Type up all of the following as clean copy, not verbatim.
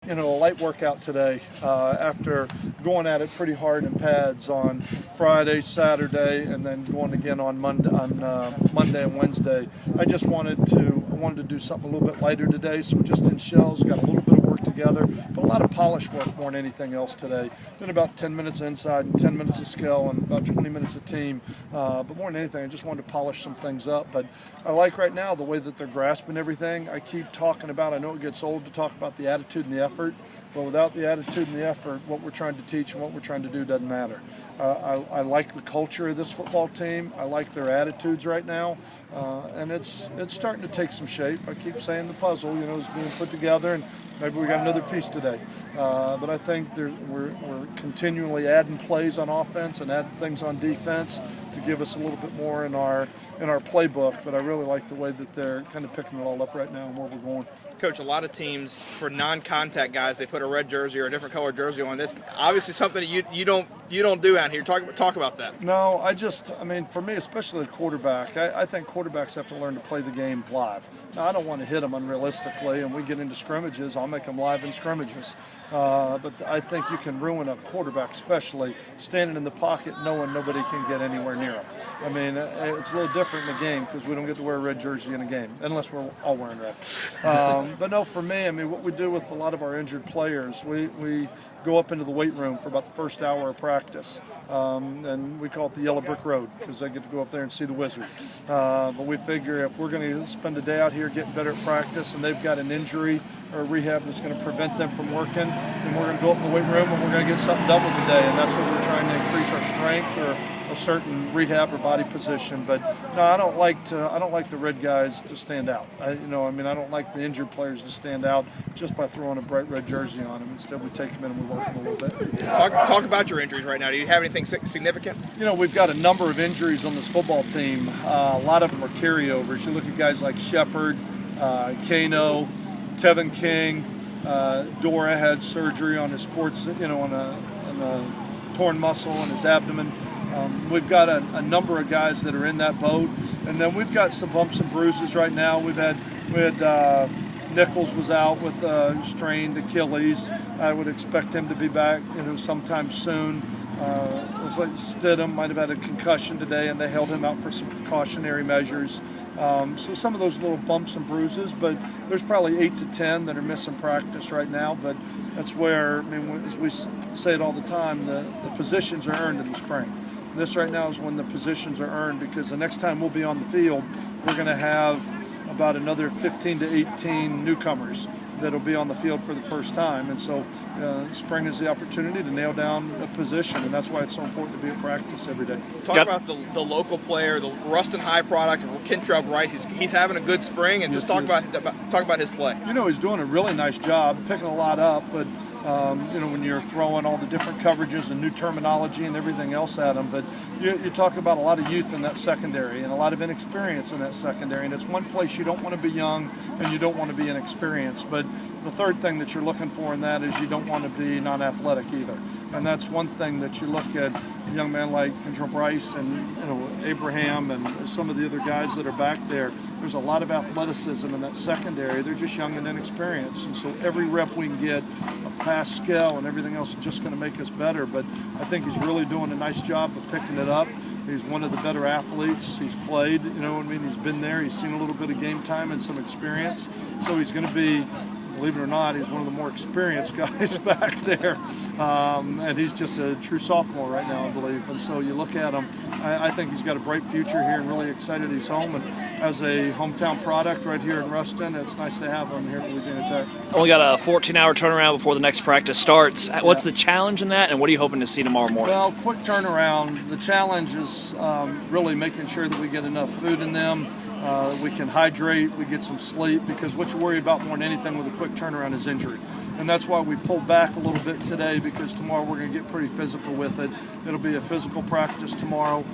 A light workout today after going at it pretty hard in pads on Friday, Saturday, and then going again on Monday and Wednesday. I just wanted to do something a little bit lighter today, so we're just in shells, got a little bit of work together, but a lot of polish work more than anything else today. Been about 10 minutes inside and 10 minutes of skill and about 20 minutes of team, but more than anything, I just wanted to polish some things up. But I like right now the way that they're grasping everything. I keep talking about, I know it gets old to talk about the attitude and the effort, but without the attitude and the effort, what we're trying to teach and what we're trying to do doesn't matter. I like the culture of this football team. I like their attitudes right now, and it's starting to take some shape. I keep saying the puzzle, is being put together, and maybe we got another piece today. But I think we're continually adding plays on offense and adding things on defense to give us a little bit more in our playbook. But I really like the way that they're kind of picking it all up right now and where we're going. Coach, a lot of teams, for non-contact guys, they put a red jersey or a different color jersey on. That's obviously something that you don't do out here. Talk about that. No, for me, especially a quarterback, I think quarterbacks have to learn to play the game live. Now, I don't want to hit them unrealistically, and we get into scrimmages. I'll make them live in scrimmages. But I think you can ruin a quarterback, especially standing in the pocket knowing nobody can get anywhere near him. It's a little different in the game because we don't get to wear a red jersey in a game, unless we're all wearing red. But no, for me, what we do with a lot of our injured players, we go up into the weight room for about the first hour of practice. And we call it the Yellow Brick Road because I get to go up there and see the wizard. But we figure if we're going to spend a day out here getting better at practice and they've got an injury or a rehab that's going to prevent them from working, then we're going to go up in the weight room and we're going to get something done with the day. And that's what we're trying to increase our strength or a certain rehab or body position. But no, I don't like the red guys to stand out. I don't like the injured players to stand out just by throwing a bright red jersey on them. Instead, we take them in and we work them a little bit. Talk about your injuries right now. Do you have anything significant? We've got a number of injuries on this football team. A lot of them are carryovers. You look at guys like Shepard, Kano, Tevin King. Dora had surgery on his sports, on a torn muscle in his abdomen. We've got a number of guys that are in that boat, and then we've got some bumps and bruises right now. We had Nichols was out with a strained Achilles. I would expect him to be back, sometime soon. It was like Stidham might have had a concussion today, and they held him out for some precautionary measures. So some of those little bumps and bruises, but there's probably 8 to 10 that are missing practice right now. But that's where, as we say it all the time, the positions are earned in the spring. This right now is when the positions are earned, because the next time we'll be on the field, we're going to have about another 15 to 18 newcomers that'll be on the field for the first time. And so spring is the opportunity to nail down a position, and that's why it's so important to be at practice every day. Talk about the local player, the Ruston High product, Kentrell Rice. He's having a good spring, and just talk about his play. He's doing a really nice job, picking a lot up, but when you're throwing all the different coverages and new terminology and everything else at them. But you talk about a lot of youth in that secondary and a lot of inexperience in that secondary. And it's one place you don't want to be young and you don't want to be inexperienced. But the third thing that you're looking for in that is you don't want to be non-athletic either. And that's one thing that you look at a young man like Kentrell Rice and Abraham and some of the other guys that are back there. There's a lot of athleticism in that secondary. They're just young and inexperienced. And so every rep we can get of pass skill and everything else is just going to make us better. But I think he's really doing a nice job of picking it up. He's one of the better athletes. He's played, he's been there. He's seen a little bit of game time and some experience. So he's going to be, believe it or not, he's one of the more experienced guys back there. And he's just a true sophomore right now, I believe. And so you look at him, I think he's got a bright future here and really excited he's home. And as a hometown product right here in Ruston, it's nice to have him here at Louisiana Tech. Only got a 14-hour turnaround before the next practice starts. What's the challenge in that, and what are you hoping to see tomorrow morning? Well, quick turnaround. The challenge is really making sure that we get enough food in them. We can hydrate, we get some sleep, because what you're worried about more than anything with a quick turnaround is injury. And that's why we pulled back a little bit today, because tomorrow we're going to get pretty physical with it. It'll be a physical practice tomorrow,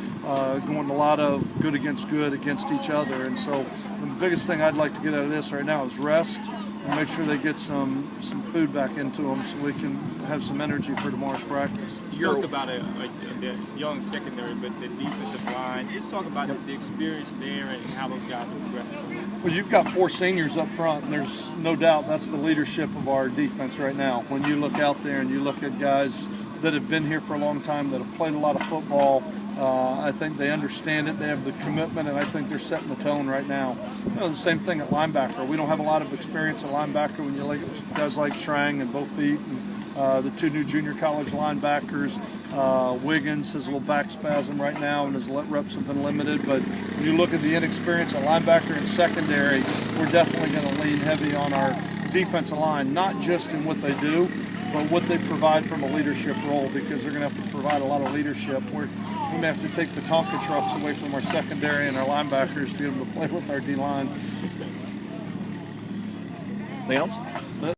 going a lot of good against each other. And so the biggest thing I'd like to get out of this right now is rest and make sure they get some food back into them so we can have some energy for tomorrow's practice. You talked about a young secondary, but the defensive line. Just talk about the experience there and how those guys are progressing. Well, you've got 4 seniors up front, and there's no doubt that's the leadership of our defense right now. When you look out there and you look at guys that have been here for a long time, that have played a lot of football, I think they understand it. They have the commitment, and I think they're setting the tone right now. The same thing at linebacker. We don't have a lot of experience at linebacker when you look at guys like Schrang and Bo Feet and the 2 new junior college linebackers. Wiggins has a little back spasm right now, and his reps have been limited. But when you look at the inexperience at linebacker and secondary, we're definitely going to lean heavy on our defensive line, not just in what they do, but what they provide from a leadership role, because they're going to have to provide a lot of leadership. We may have to take the Tonka trucks away from our secondary and our linebackers to be able to play with our D-line. Anything else?